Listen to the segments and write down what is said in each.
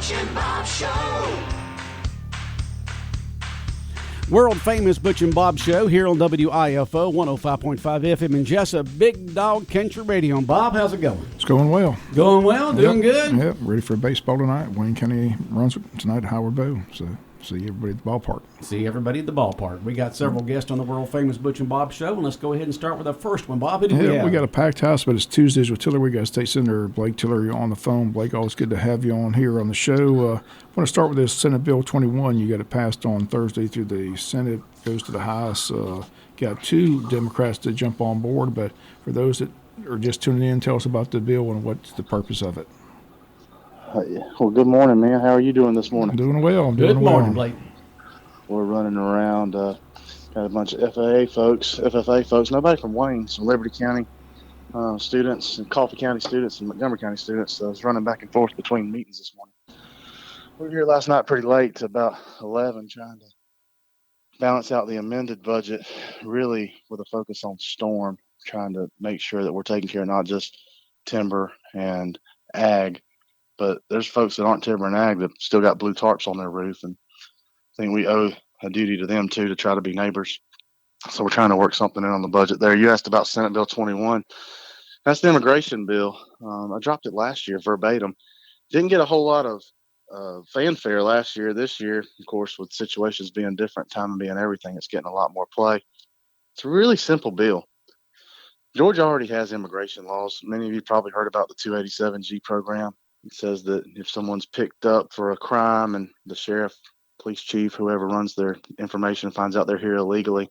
Butch and Bob Show. World famous Butch and Bob Show here on WIFO 105.5 FM in Jesup, Big Dog Country Radio. And Bob, how's it going? It's going well. Going well? Doing good? Yep, ready for baseball tonight. Wayne County runs tonight at Howard Bow. So see everybody at the ballpark. See everybody at the ballpark. We got several guests on the world famous Butch and Bob Show, and let's go ahead and start with our first one. Bob, who do we have? We got a packed house, but it's Tuesdays with Tiller. We got State Senator Blake Tiller on the phone. Blake, always good to have you on here on the show. I want to start with this Senate Bill 21. You got it passed on Thursday through the Senate, goes to the House. Got two Democrats to jump on board, but for those that are just tuning in, tell us about the bill and what's the purpose of it. Well, good morning, man. How are you doing this morning? I'm doing well. Good morning, Blake. We're running around. Got a bunch of FFA folks, nobody from Wayne, some Liberty County students and Coffee County students and Montgomery County students. So I was running back and forth between meetings this morning. We were here last night pretty late, to about 11, trying to balance out the amended budget, really with a focus on storm, trying to make sure that we're taking care of not just timber and ag, but there's folks that aren't timber and ag that still got blue tarps on their roof, and I think we owe a duty to them too to try to be neighbors. So we're trying to work something in on the budget there. You asked about Senate Bill 21. That's the immigration bill. I dropped it last year verbatim. Didn't get a whole lot of fanfare last year. This year, of course, with situations being different, timing being everything, it's getting a lot more play. It's a really simple bill. Georgia already has immigration laws. Many of you probably heard about the 287G program. It says that if someone's picked up for a crime and the sheriff, police chief, whoever runs their information finds out they're here illegally,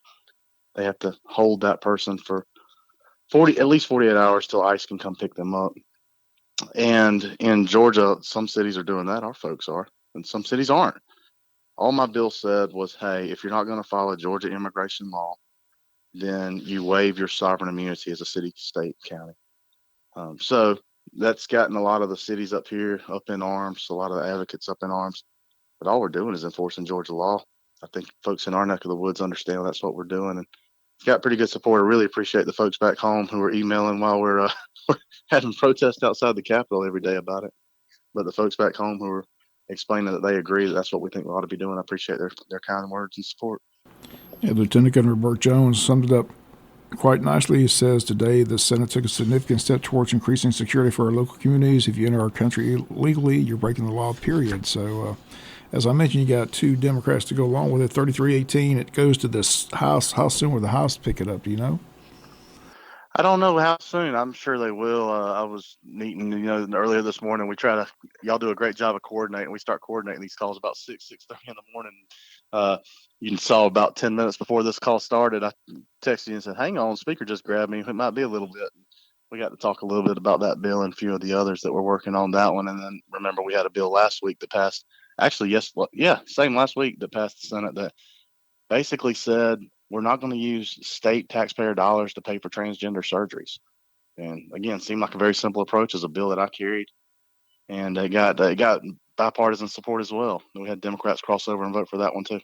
they have to hold that person for at least 48 hours till ICE can come pick them up. And in Georgia, some cities are doing that. Our folks are, and some cities aren't. All my bill said was, hey, if you're not going to follow Georgia immigration law, then you waive your sovereign immunity as a city, state, county. So that's gotten a lot of the cities up here up in arms, a lot of the advocates up in arms. But all we're doing is enforcing Georgia law. I think folks in our neck of the woods understand that's what we're doing, and it's got pretty good support. I really appreciate the folks back home who are emailing while we're having protests outside the Capitol every day about it. But the folks back home who are explaining that they agree that that's what we think we ought to be doing, I appreciate their kind words and support. Yeah, Lieutenant Governor Burt Jones summed it up quite nicely. He says today the Senate took a significant step towards increasing security for our local communities. If you enter our country illegally, you're breaking the law, period. So, as I mentioned, you got two Democrats to go along with it. 33-18. It goes to this House. How soon will the House pick it up? Do you know? I don't know how soon. I'm sure they will. I was meeting, earlier this morning. Y'all do a great job of coordinating. We start coordinating these calls about 6:30 in the morning. You saw about 10 minutes before this call started, I texted you and said, hang on, speaker just grabbed me. It might be a little bit. We got to talk a little bit about that bill and a few of the others that we're working on that one. And then remember, we had a bill last week that passed. Actually, same last week that passed the Senate that basically said we're not going to use state taxpayer dollars to pay for transgender surgeries. And again, seemed like a very simple approach. As a bill that I carried, and it got bipartisan support as well. We had Democrats cross over and vote for that one too.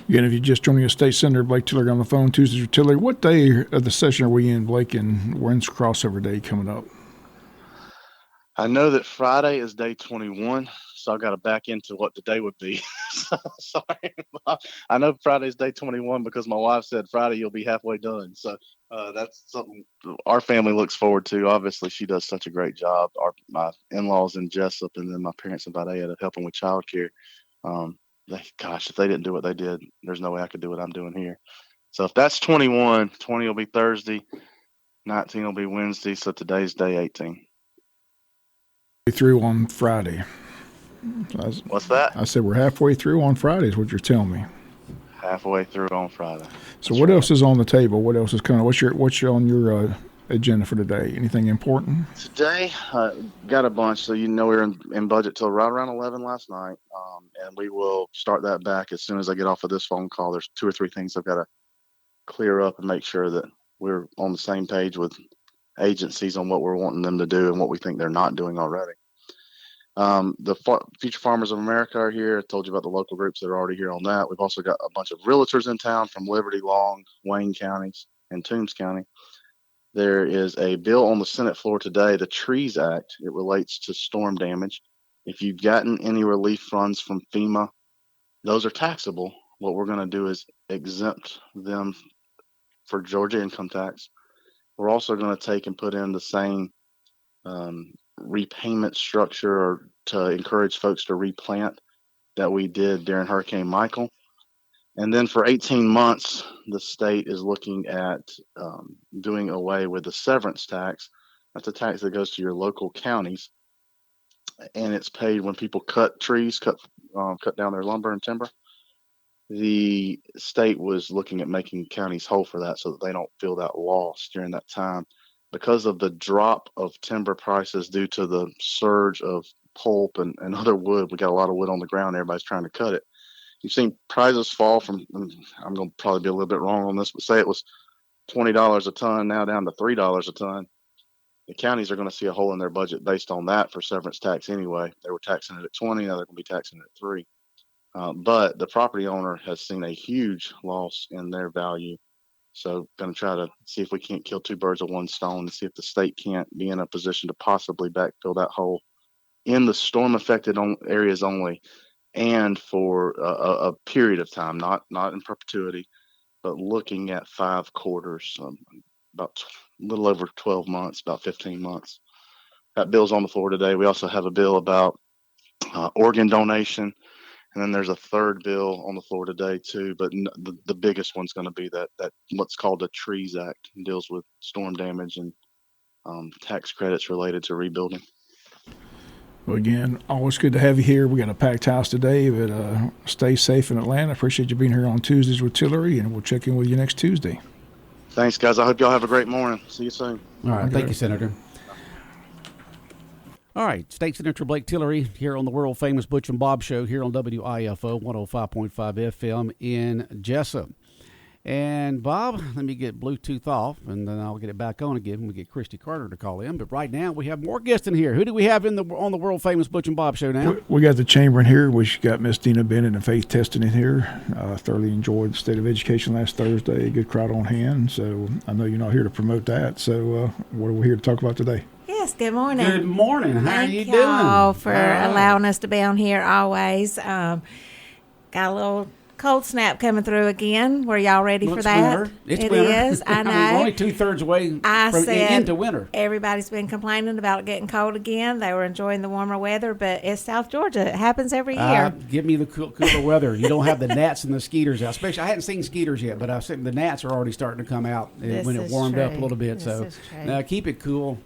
Again, if you just joining us, State Senator Blake Tiller on the phone. Tuesdays with Tiller. What day of the session are we in, Blake, and when's crossover day coming up? I know that Friday is day 21, so I got to back into what the day would be. Sorry. I know Friday's day 21 because my wife said Friday you'll be halfway done. So that's something our family looks forward to. Obviously, she does such a great job. My in-laws in Jesup and then my parents in Vidalia helping with childcare. If they didn't do what they did, there's no way I could do what I'm doing here. So if that's 21, 20 will be Thursday, 19 will be Wednesday. So today's day 18. Through on Friday. What's that? I said we're halfway through on Friday is what you're telling me. Halfway through on Friday. So what else is on the table? What else is coming? What's on your agenda for today? Anything important? Today, got a bunch. So we were in budget till right around 11 last night, and we will start that back as soon as I get off of this phone call. There's 2 or 3 things I've got to clear up and make sure that we're on the same page with agencies on what we're wanting them to do and what we think they're not doing already. The Future Farmers of America are here. I told you about the local groups that are already here on that. We've also got a bunch of realtors in town from Liberty, Long, Wayne counties, and Toombs County. There is a bill on the Senate floor today, the Trees Act. It relates to storm damage. If you've gotten any relief funds from FEMA, those are taxable. What we're going to do is exempt them for Georgia income tax. We're also going to take and put in the same repayment structure to encourage folks to replant that we did during Hurricane Michael. And then for 18 months, the state is looking at doing away with the severance tax. That's a tax that goes to your local counties, and it's paid when people cut trees, cut down their lumber and timber. The state was looking at making counties whole for that so that they don't feel that loss during that time. Because of the drop of timber prices due to the surge of pulp and other wood, we got a lot of wood on the ground. Everybody's trying to cut it. You've seen prices fall from, I'm going to probably be a little bit wrong on this, but say it was $20 a ton, now down to $3 a ton. The counties are going to see a hole in their budget based on that for severance tax anyway. They were taxing it at 20, now they're going to be taxing it at 3. But the property owner has seen a huge loss in their value. So going to try to see if we can't kill two birds with one stone and see if the state can't be in a position to possibly backfill that hole in the storm affected areas only, and for a period of time, not in perpetuity, but looking at 5 quarters, about a little over 12 months, about 15 months. That bill's on the floor today. We also have a bill about organ donation. And then there's a third bill on the floor today too, but the biggest one's going to be that what's called the Trees Act, and deals with storm damage and tax credits related to rebuilding. Well, again, always good to have you here. We got a packed house today, but stay safe in Atlanta. Appreciate you being here on Tuesdays with Tillery, and we'll check in with you next Tuesday. Thanks, guys. I hope y'all have a great morning. See you soon. All right. Thank you, Senator. All right, State Senator Blake Tillery here on the world-famous Butch and Bob Show here on WIFO 105.5 FM in Jesup. And, Bob, let me get Bluetooth off, and then I'll get it back on again when we get Christy Carter to call in. But right now, we have more guests in here. Who do we have on the world-famous Butch and Bob Show now? We got the chamber in here. We got Miss Dina Bennett and Faith Teston in here. Thoroughly enjoyed the State of Education last Thursday. A good crowd on hand. So I know you're not here to promote that. So what are we here to talk about today? Yes, good morning. Good morning. How are you doing? Thank y'all for allowing us to be on here always. Got a little cold snap coming through again. Were y'all ready for that? Winter. It's It winter. is. I know. We're only 2/3 away into winter. Everybody's been complaining about it getting cold again. They were enjoying the warmer weather, but it's South Georgia. It happens every year. Give me the cooler weather. You don't have the gnats and the skeeters out. Especially, I hadn't seen skeeters yet, but I've seen the gnats are already starting to come out when it warmed up a little bit. So keep it cool.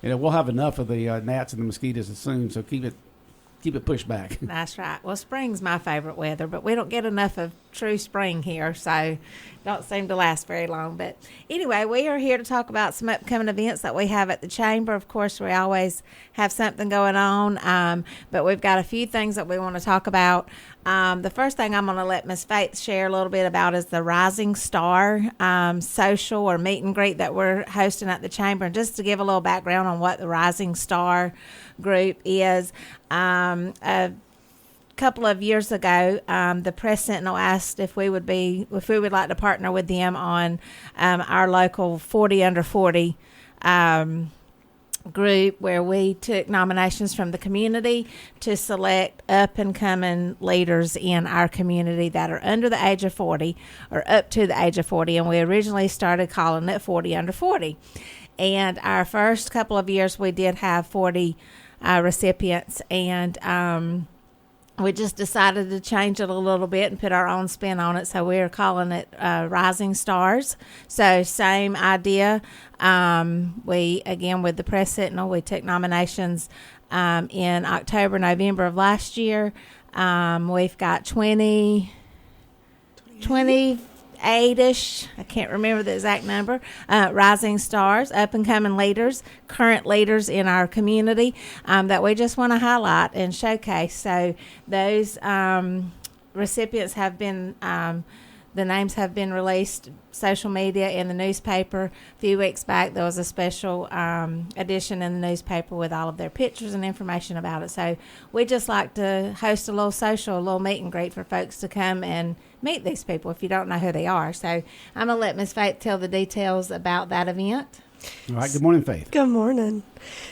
We'll have enough of the gnats and the mosquitoes soon, so keep it pushed back. That's right. Well, spring's my favorite weather, but we don't get enough of true spring here, so don't seem to last very long. But anyway, we are here to talk about some upcoming events that we have at the Chamber. Of course, we always have something going on, but we've got a few things that we want to talk about. The first thing I'm going to let Ms. Faith share a little bit about is the Rising Star social or meet and greet that we're hosting at the Chamber. And just to give a little background on what the Rising Star group is, a couple of years ago, the Press Sentinel asked if we would like to partner with them on our local 40 under 40 group, where we took nominations from the community to select up and coming leaders in our community that are under the age of 40 or up to the age of 40. And we originally started calling it 40 under 40. And our first couple of years, we did have 40 recipients, and we just decided to change it a little bit and put our own spin on it. So we're calling it Rising Stars. So same idea. With the Press Sentinel, we took nominations in October, November of last year. We've got 28-ish, I can't remember the exact number, rising stars, up-and-coming leaders, current leaders in our community that we just want to highlight and showcase. So those recipients have been, the names have been released, social media, in the newspaper. A few weeks back, there was a special edition in the newspaper with all of their pictures and information about it. So we just like to host a little meet and greet for folks to come and meet these people if you don't know who they are. So I'm going to let Ms. Faith tell the details about that event. All right. Good morning, Faith. Good morning.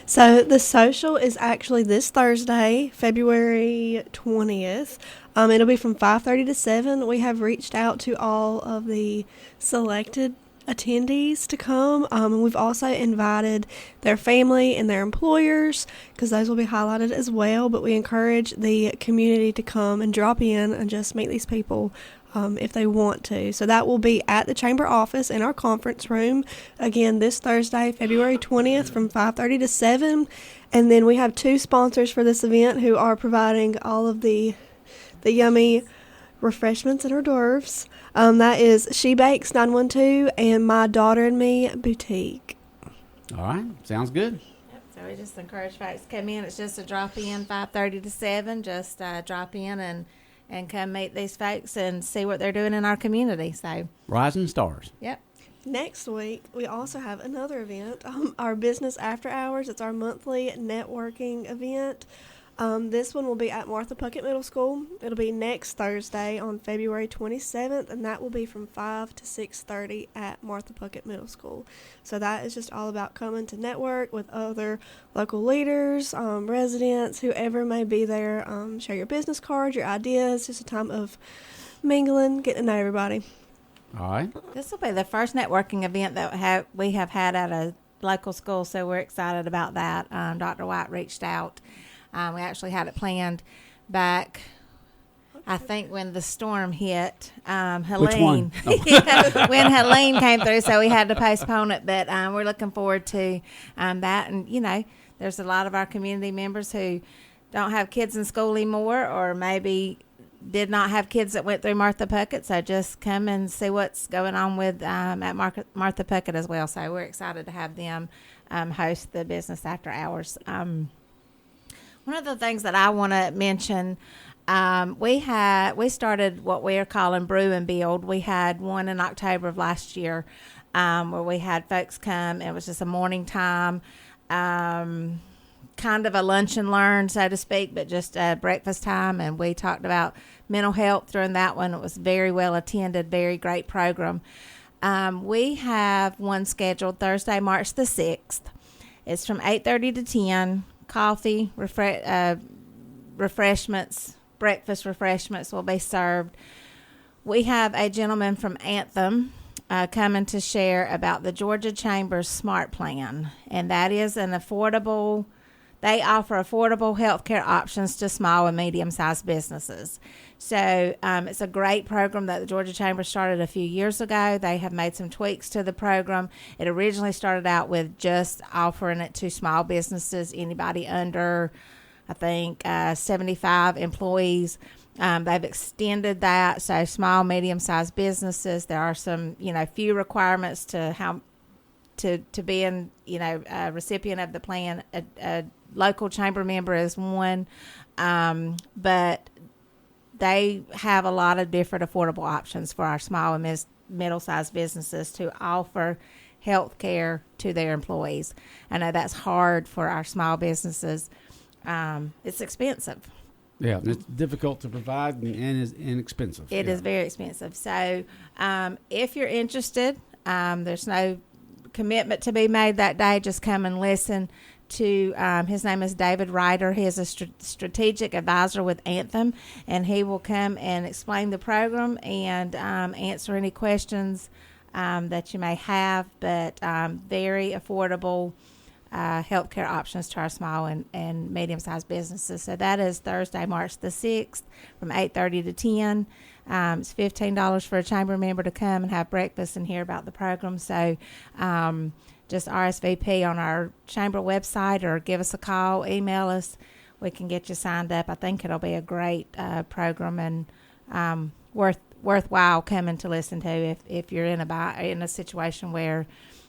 So the social is actually this Thursday, February 20th. It'll be from 5:30 to 7. We have reached out to all of the selected attendees to come. And we've also invited their family and their employers because those will be highlighted as well. But we encourage the community to come and drop in and just meet these people if they want to. So that will be at the chamber office in our conference room. Again, this Thursday, February 20th from 5:30 to 7. And then we have 2 sponsors for this event who are providing all of the yummy refreshments and hors d'oeuvres. That is She Bakes 912 and My Daughter and Me Boutique. All right. Sounds good. Yep, so we just encourage folks to come in. It's just a drop in, 5:30 to 7. Just drop in and come meet these folks and see what they're doing in our community. So Rising Stars. Yep. Next week, we also have another event, our Business After Hours. It's our monthly networking event. This one will be at Martha Puckett Middle School. It'll be next Thursday on February 27th, and that will be from 5 to 6:30 at Martha Puckett Middle School. So that is just all about coming to network with other local leaders, residents, whoever may be there. Share your business cards, your ideas. Just a time of mingling, getting to know everybody. All right. This will be the first networking event that we have had at a local school, so we're excited about that. Dr. White reached out. We actually had it planned back, I think, when the storm hit. Helene. Which one? Oh. Yeah, when Helene came through, so we had to postpone it. But we're looking forward to that. And, you know, there's a lot of our community members who don't have kids in school anymore, or maybe did not have kids that went through Martha Puckett. So just come and see what's going on with at Martha Puckett as well. So we're excited to have them host the Business After Hours. One of the things that I want to mention, we started what we are calling Brew and Build. We had one in October of last year where we had folks come. It was just a morning time, kind of a lunch and learn, so to speak, but just breakfast time. And we talked about mental health during that one. It was very well attended, very great program. We have one scheduled Thursday, March the 6th. It's from 8:30 to 10. Coffee, refreshments, breakfast refreshments will be served. We have a gentleman from Anthem coming to share about the Georgia Chamber's SMART Plan, and that is they offer affordable health care options to small and medium-sized businesses. So it's a great program that the Georgia Chamber started a few years ago. They have made some tweaks to the program. It originally started out with just offering it to small businesses, anybody under, I think, 75 employees. They've extended that, so small, medium-sized businesses. There are some, few requirements to how to be a recipient of the plan. A local chamber member is one, but they have a lot of different affordable options for our small and middle-sized businesses to offer health care to their employees. I know that's hard for our small businesses. It's expensive. Yeah, it's difficult to provide and is inexpensive. It is very expensive. So if you're interested, there's no commitment to be made that day. Just come and listen to his name is David Ryder. He is a strategic advisor with Anthem, and he will come and explain the program and answer any questions that you may have, but very affordable healthcare options to our small and medium-sized businesses. So that is Thursday, March the 6th from 8:30 to 10. It's $15 for a chamber member to come and have breakfast and hear about the program. So just RSVP on our chamber website or give us a call, email us. We can get you signed up. I think it'll be a great program and worthwhile coming to listen to if you're in a situation where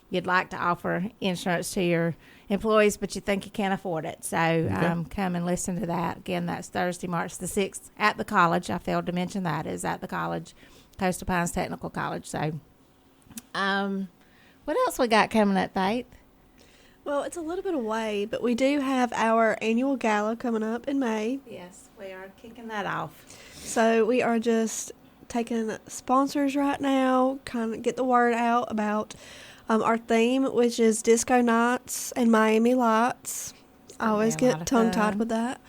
you'd like to offer insurance to your employees, but you think you can't afford it. So come and listen to that. Again, that's Thursday, March the 6th at the college. I failed to mention that is at the college, Coastal Pines Technical College. So what else we got coming up, Faith? Well, it's a little bit away, but we do have our annual gala coming up in May. Yes, we are kicking that off. So we are just taking sponsors right now, kind of get the word out about our theme, which is Disco Nights and Miami Lights. I always Be a lot get of tongue-tied fun. with that.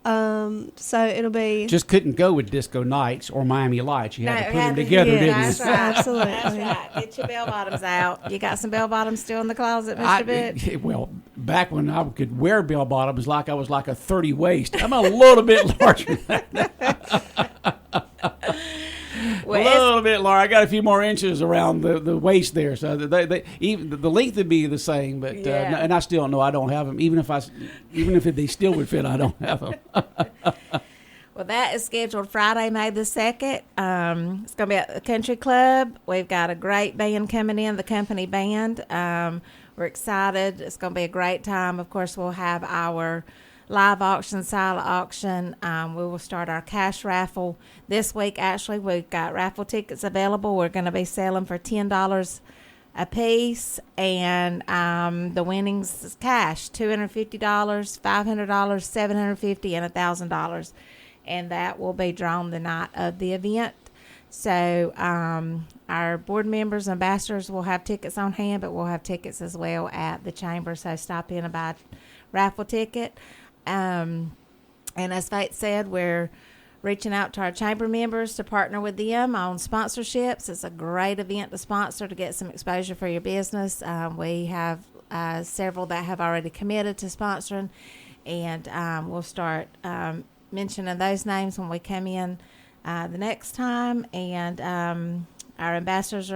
So it'll be... Just couldn't go with Disco Nights or Miami Lights. You had to put them had to- together, yeah, didn't that's you? right. Absolutely. That's right. Get your bell bottoms out. You got some bell bottoms still in the closet, Mr. Butch? Well, back when I could wear bell bottoms, like I was like a 30 waist. I'm a little bit larger than that. Well, A little bit larger. I got a few more inches around the waist there, so they even the length would be the same. But Yeah. and I still don't know. I don't have them. Even if they still would fit, I don't have them. Well, that is scheduled Friday, May the 2nd. It's going to be at the Country Club. We've got a great band coming in, the company band. We're excited. It's going to be a great time. Of course, we'll have our live auction, silent auction. We will start our cash raffle this week. Actually, we've got raffle tickets available. We're going to be selling for $10 a piece, and the winnings is cash: $250, $500, $750, and $1,000. And that will be drawn the night of the event. So our board members, ambassadors will have tickets on hand, but we'll have tickets as well at the chamber. So stop in and buy a raffle ticket. And as Faith said, we're reaching out to our chamber members to partner with them on sponsorships. It's a great event to sponsor to get some exposure for your business. We have several that have already committed to sponsoring, and we'll start mentioning those names when we come in the next time. And our ambassadors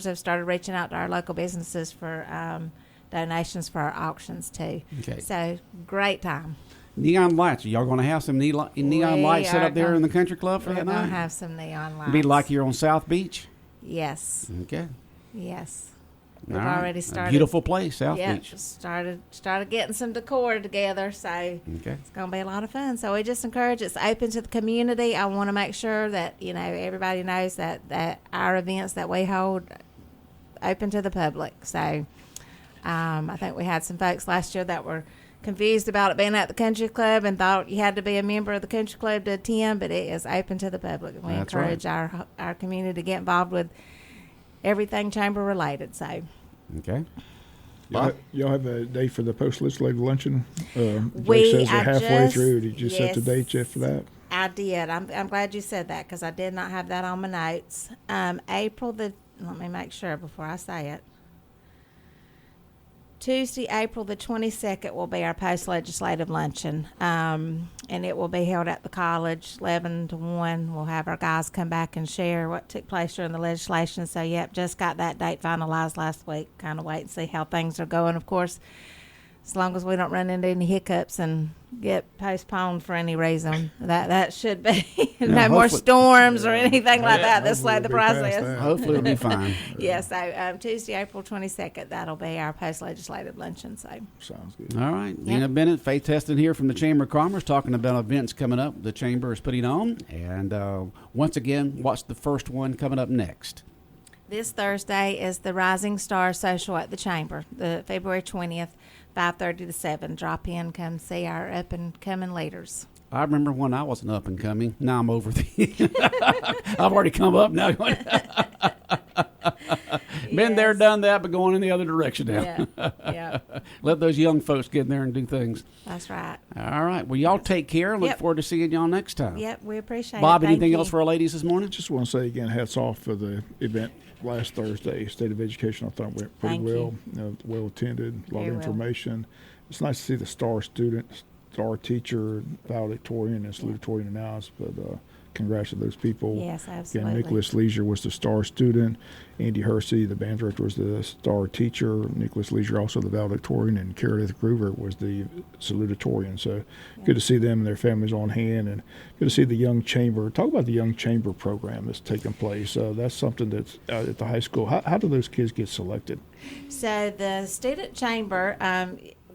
have started reaching out to our local businesses for donations for our auctions too. Okay. So great time. Neon lights. Are y'all going to have some neon We lights set are up there gonna- in the country club for We're that going to night? have some neon lights. Be like you're on South Beach. Yes, Okay. yes. We've All right. already A started. beautiful place, South Yeah, Beach. started getting some decor together, so Okay. it's going to be a lot of fun. So we just encourage it's open to the community. I want to make sure that everybody knows that our events that we hold open to the public. So I think we had some folks last year that were confused about it being at the country club and thought you had to be a member of the country club to attend, but it is open to the public. We That's encourage our community to get involved with everything chamber related. So Okay. Y'all have a date for the post-legislative luncheon? We- Jake says I they're halfway just- through. Did you set the yes. date yet for that? I did. I'm glad you said that because I did not have that on my notes. Let me make sure before I say it. Tuesday, April the 22nd will be our post-legislative luncheon, and it will be held at the college, 11 to 1. We'll have our guys come back and share what took place during the legislation. So, yep, just got that date finalized last week. Kind of wait and see how things are going. Of course, as long as we don't run into any hiccups and get postponed for any reason, that should be no more hopefully- storms or anything like that. This hopefully slow the we'll be past process. that. Hopefully it'll be fine. Yeah, so Tuesday, April 22nd, that'll be our post-legislative luncheon. So Sounds good. All right. Nina Bennett, Faith Heston here from the Chamber of Commerce, talking about events coming up the Chamber is putting on. And once again, what's the first one coming up next? this Thursday is the Rising Star Social at the Chamber, the February 20th, 5:30 to 7. Drop in, come see our up-and-coming leaders. I remember when I wasn't up and coming. Now I'm over the. I've already come up now. Been there, Yes. done that, but going in the other direction now. Yeah, yeah, Let those young folks get in there and do things. that's right. All right. Well, y'all take care. Look Yep. forward to seeing y'all next time. Yep, we appreciate Bob, it. Thank anything you. else for our ladies this morning? Just want to say again, hats off for the event last Thursday. State of Education, I thought went pretty Thank well. Well attended, a lot Very of well. information. It's nice to see the star student, star teacher, valedictorian, and salutatorian announced. But congrats to those people. Yes, absolutely. Again, Nicholas Leisure was the star student. Andy Hersey, the band director, was the star teacher. Nicholas Leisure also the valedictorian, and Meredith Groover was the salutatorian. So good to see them and their families on hand, and good to see the Young Chamber. Talk about the Young Chamber program that's taking place. That's something that's at the high school. How do those kids get selected? So the student chamber,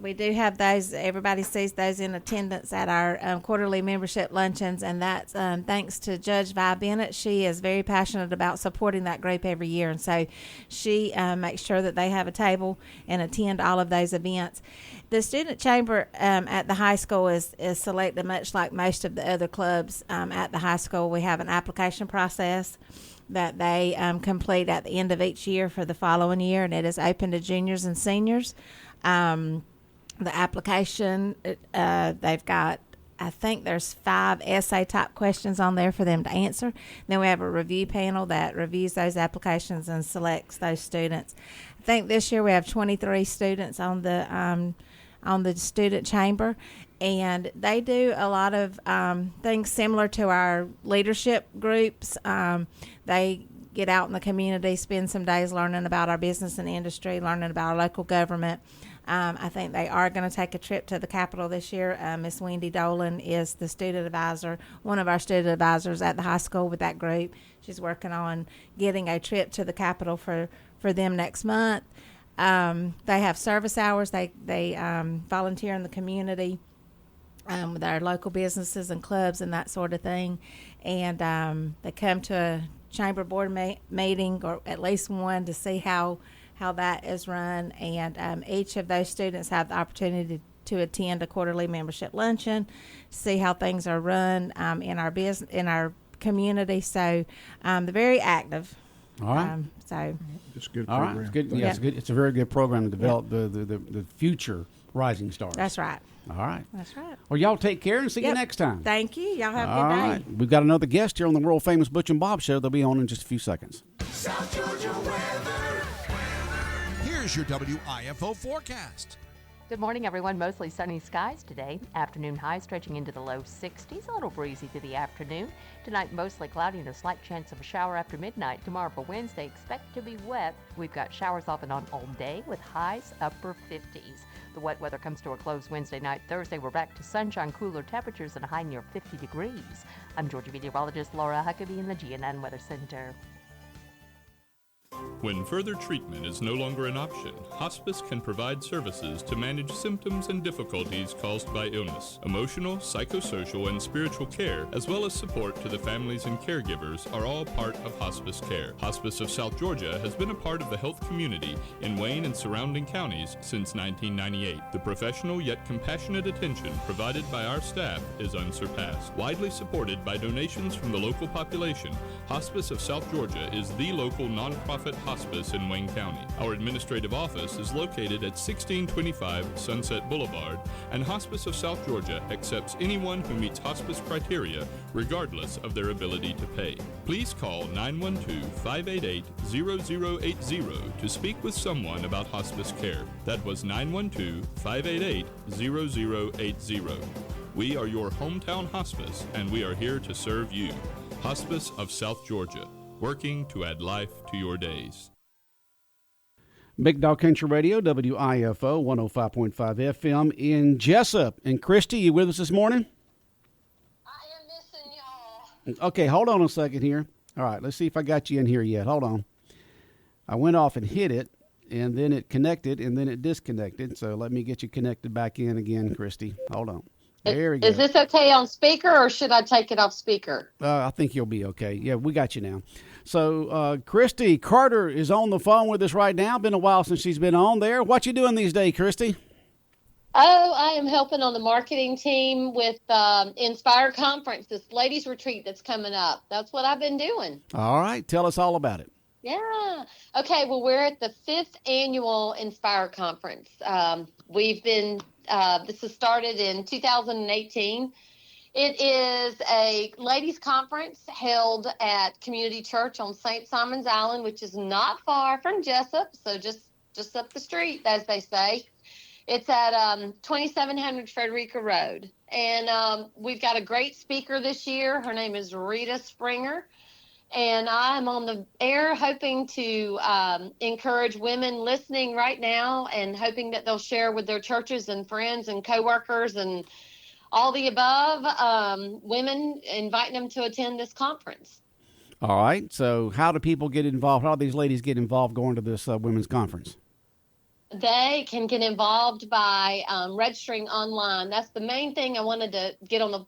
we do have those. Everybody sees those in attendance at our quarterly membership luncheons, and that's thanks to Judge Vi Bennett. She is very passionate about supporting that group every year, and so she makes sure that they have a table and attend all of those events. The student chamber at the high school is selected much like most of the other clubs at the high school. We have an application process. that they complete at the end of each year for the following year, and it is open to juniors and seniors. The application, they've got, I think there's 5 essay type questions on there for them to answer. Then we have a review panel that reviews those applications and selects those students. I think this year we have 23 students on the student chamber, and they do a lot of things similar to our leadership groups. They get out in the community, spend some days learning about our business and industry, learning about our local government. I think they are going to take a trip to the Capitol this year. Miss Wendy Dolan is the student advisor, one of our student advisors at the high school with that group. She's working on getting a trip to the Capitol for them next month. They have service hours. They volunteer in the community with our local businesses and clubs and that sort of thing. And they come to a chamber board meeting, or at least one, to see how that is run, and each of those students have the opportunity to attend a quarterly membership luncheon, see how things are run in our business, in our community. So they're very active. All right. So It's a good all program. right. It's good. Yeah, it's good. It's a very good program to develop the future rising stars. that's right. All right. That's right. Well, y'all take care and see you Yep. next time. Thank you. Y'all have a All good day. right. We've got another guest here on the world famous Butch and Bob show. They'll be on in just a few seconds. South Georgia weather. Here's your WIFO forecast. Good morning, everyone. Mostly sunny skies today. Afternoon high stretching into the low 60s. A little breezy through the afternoon. Tonight, mostly cloudy and a slight chance of a shower after midnight. Tomorrow for Wednesday, expect to be wet. We've got showers off and on all day with highs upper 50s. The wet weather comes to a close Wednesday night. Thursday, we're back to sunshine, cooler temperatures, and a high near 50 degrees. I'm Georgia meteorologist Laura Huckabee in the GNN Weather Center. When further treatment is no longer an option, hospice can provide services to manage symptoms and difficulties caused by illness. Emotional, psychosocial, and spiritual care, as well as support to the families and caregivers, are all part of hospice care. Hospice of South Georgia has been a part of the health community in Wayne and surrounding counties since 1998. The professional yet compassionate attention provided by our staff is unsurpassed. Widely supported by donations from the local population, Hospice of South Georgia is the local nonprofit hospice in Wayne County. Our administrative office is located at 1625 Sunset Boulevard, and Hospice of South Georgia accepts anyone who meets hospice criteria, regardless of their ability to pay. Please call 912-588-0080 to speak with someone about hospice care. That was 912-588-0080. We are your hometown hospice, and we are here to serve you. Hospice of South Georgia, working to add life to your days. Big Dog Country Radio, WIFO 105.5 FM in Jesup. And Christy, you with us this morning? I am missing y'all. Okay, hold on a second here. All right, let's see if I got you in here yet. Hold on. I went off and hit it, and then it connected, and then it disconnected. So let me get you connected back in again, Christy. Hold on. There we go. Is this okay on speaker, or should I take it off speaker? I think you'll be okay. Yeah, we got you now. So, Christy Carter is on the phone with us right now. Been a while since she's been on there. What you doing these days, Christy? Oh, I am helping on the marketing team with Inspire Conference, this ladies retreat that's coming up. That's what I've been doing. All right. Tell us all about it. Yeah. Okay. Well, we're at the 5th annual Inspire Conference. We've been, this was started in 2018. It is a ladies conference held at Community Church on St. Simon's Island, which is not far from Jesup. So just up the street, as they say. It's at 2700 Frederica Road. And we've got a great speaker this year. Her name is Rita Springer. And I'm on the air hoping to encourage women listening right now and hoping that they'll share with their churches and friends and coworkers and all the above, women, inviting them to attend this conference. All right. So how do people get involved? How do these ladies get involved going to this women's conference? They can get involved by registering online. That's the main thing I wanted to get on the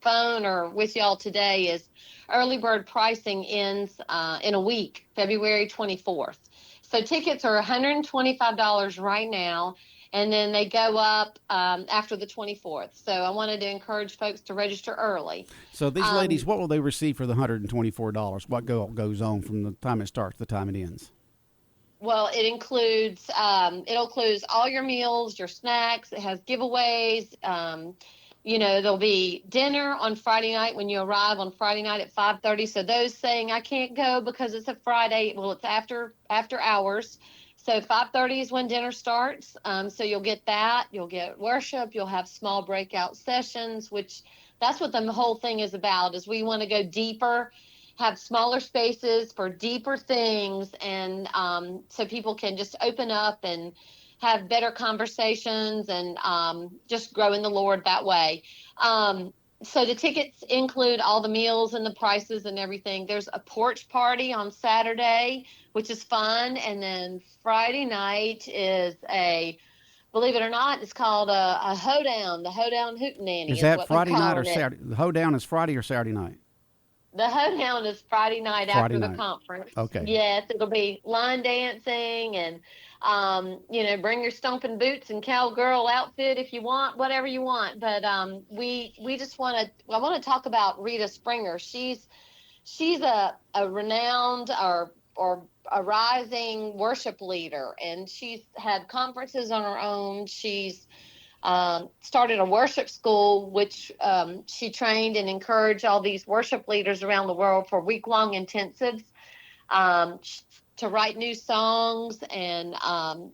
phone or with y'all today is early bird pricing ends in a week, February 24th. So tickets are $125 right now, and then they go up after the 24th. So I wanted to encourage folks to register early. So these ladies, what will they receive for the $124? What goes on from the time it starts to the time it ends? Well, it'll include all your meals, your snacks. It has giveaways. There'll be dinner on Friday night when you arrive on Friday night at 5:30. So those saying I can't go because it's a Friday, well, it's after hours. So 5:30 is when dinner starts. So you'll get that. You'll get worship. You'll have small breakout sessions, which that's what the whole thing is about. Is we want to go deeper, have smaller spaces for deeper things, and so people can just open up and have better conversations and just grow in the Lord that way. So the tickets include all the meals and the prices and everything. There's a porch party on Saturday, which is fun. And then Friday night is believe it or not, it's called a hoedown, the hoedown hootenanny. Is that what Friday night or it. Saturday? The hoedown is Friday or Saturday night? The hoedown is Friday night after the conference. Okay. Yes, it'll be line dancing and, bring your stomping boots and cowgirl outfit if you want, whatever you want. But I want to talk about Rita Springer. She's a renowned or a rising worship leader, and she's had conferences on her own. She's started a worship school, which she trained and encouraged all these worship leaders around the world for week-long intensives to write new songs. And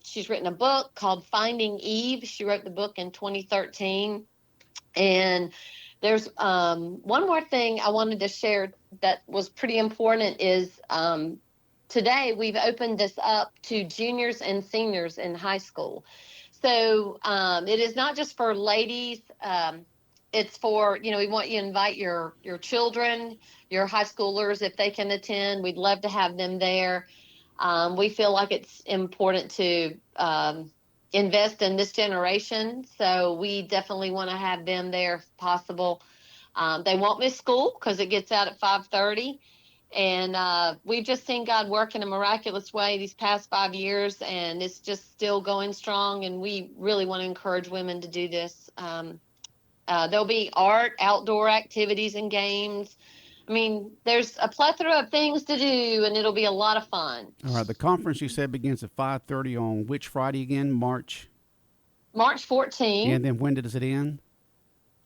she's written a book called Finding Eve. She wrote the book in 2013. And there's one more thing I wanted to share that was pretty important is today we've opened this up to juniors and seniors in high school. So it is not just for ladies. It's for, we want you to invite your children, your high schoolers, if they can attend. We'd love to have them there. We feel like it's important to invest in this generation. So we definitely want to have them there if possible. They won't miss school because it gets out at 5:30. And we've just seen God work in a miraculous way these past 5 years, and it's just still going strong. And we really want to encourage women to do this. There'll be art, outdoor activities, and games. I mean, there's a plethora of things to do, and it'll be a lot of fun. All right. The conference, you said, begins at 5:30 on which Friday again? March 14th. And then when does it end?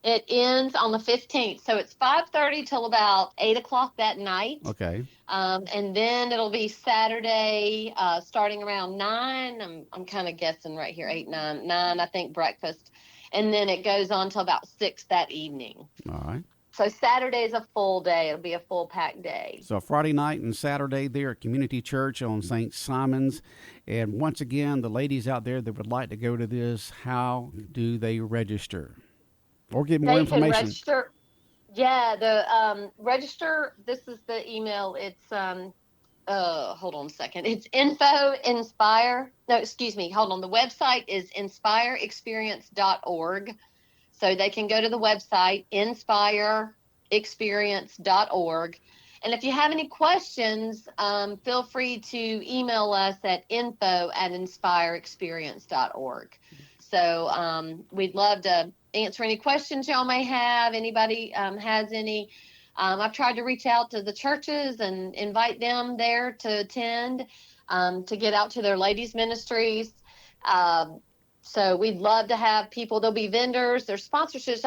It ends on the 15th. So it's 5:30 till about 8 o'clock that night. Okay. And then it'll be Saturday starting around 9. I'm kind of guessing right here, 8, 9, I think, breakfast. And then it goes on till about 6 that evening. All right. So Saturday is a full day. It'll be a full packed day. So Friday night and Saturday there at Community Church on St. Simon's. And once again, the ladies out there that would like to go to this, how do they register? Or get more information? Can register. Yeah, the register, this is the email. It's, hold on a second. It's the website is inspireexperience.org. So they can go to the website, inspireexperience.org. And if you have any questions, feel free to email us at info@inspireexperience.org. So we'd love to answer any questions y'all may have. Anybody has any. I've tried to reach out to the churches and invite them there to attend, to get out to their ladies' ministries. So we'd love to have people. There'll be vendors. There's sponsorship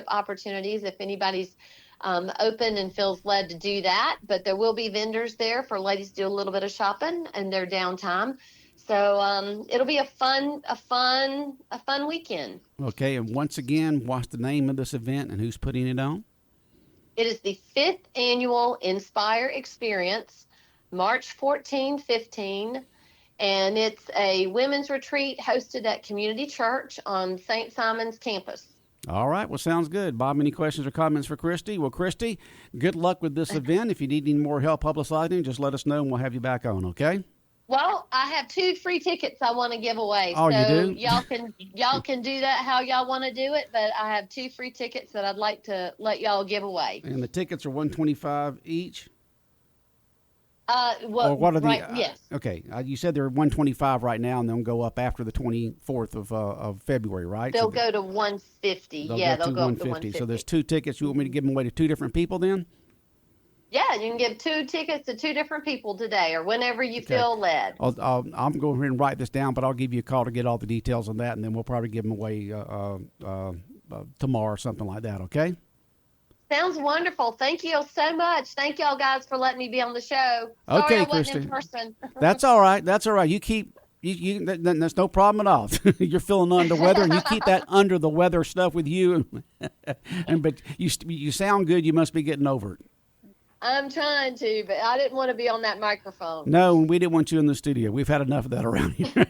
opportunities if anybody's open and feels led to do that. But there will be vendors there for ladies to do a little bit of shopping in their downtime. So it'll be a fun weekend. Okay, and once again, what's the name of this event and who's putting it on? It is the 5th annual Inspire Experience, March 14, 15. And it's a women's retreat hosted at Community Church on St. Simon's campus. All right. Well, sounds good. Bob, any questions or comments for Christy? Well, Christy, good luck with this event. If you need any more help publicizing, just let us know and we'll have you back on, okay? Well, I have 2 free tickets I want to give away. Oh, so you do? y'all can do that how y'all want to do it, but I have 2 free tickets that I'd like to let y'all give away. And the tickets are $125 each? Well, Or what are the? right, yes. Okay, you said they're 125 right now, and they'll go up after the 24th of February, right? They'll go to 150. They'll Yeah, go they'll to go up 150. to 150. So there's 2 tickets. You want me to give them away to 2 different people then? Yeah, you can give 2 tickets to 2 different people today or whenever you feel led. I'm going ahead and write this down, but I'll give you a call to get all the details on that, and then we'll probably give them away tomorrow or something like that, okay? Sounds wonderful. Thank you so much. Thank y'all guys for letting me be on the show. Sorry Okay, I wasn't in Christy. person. That's all right. That's all right. You keep that's no problem at all. You're feeling under the weather, and you keep that under the weather stuff with you. But you sound good. You must be getting over it. I'm trying to, but I didn't want to be on that microphone. No, we didn't want you in the studio. We've had enough of that around here.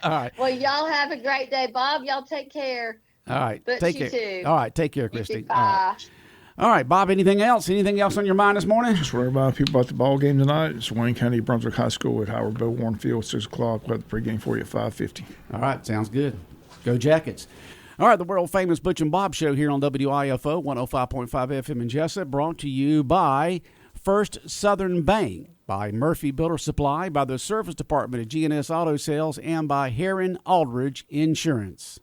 All right. Well, y'all have a great day. Bob, y'all take care. All right. But take you care. too. All right. Take care, You Christy. too. Bye. All right, Bob, anything else? Anything else on your mind this morning? Just want to remind people about the ball game tonight. It's Wayne County Brunswick High School at Howard Bo Warren Field, 6 o'clock. We'll have the pregame for you at 5:50. All right, sounds good. Go Jackets. All right, the world-famous Butch and Bob Show here on WIFO 105.5 FM in Jesup, brought to you by First Southern Bank, by Murphy Builder Supply, by the Service Department at GNS Auto Sales, and by Heron Aldridge Insurance.